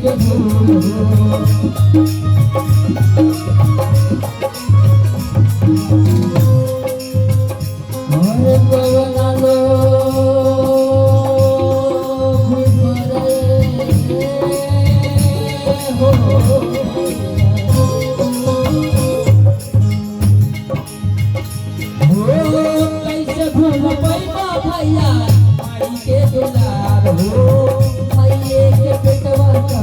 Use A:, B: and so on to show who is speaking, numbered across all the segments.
A: के और कवना लो कैसे भूल पैबा भैया माई के दुलार हो मैये के पेटवा का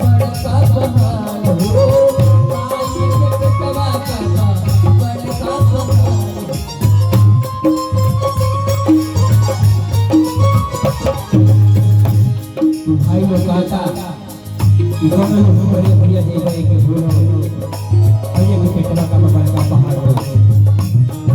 A: बड़का बहार हो माई के पेटवा का बड़का बहार। भाई लोग कहता इन्होंने लोग बड़े बढ़िया दे रहे कि बोलो मैये के पेटवा का बड़का बहार हो।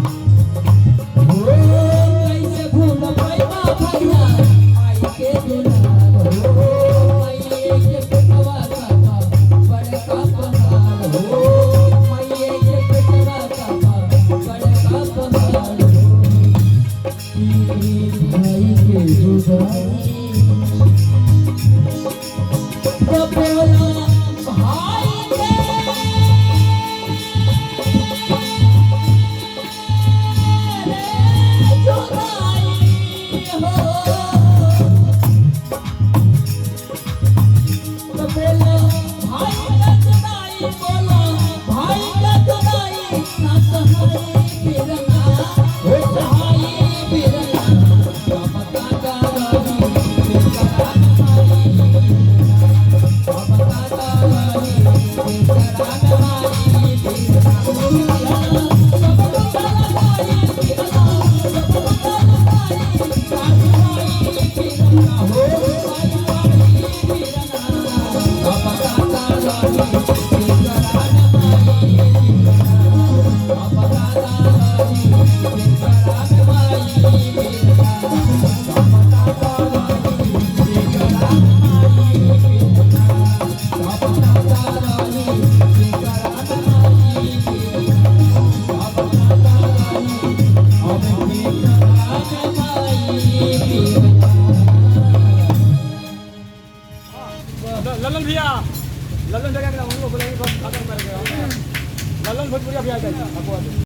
B: ललन भैया ललन जगह हम लोग बोले खत्म कर गए ललन भोजपुरिया भैया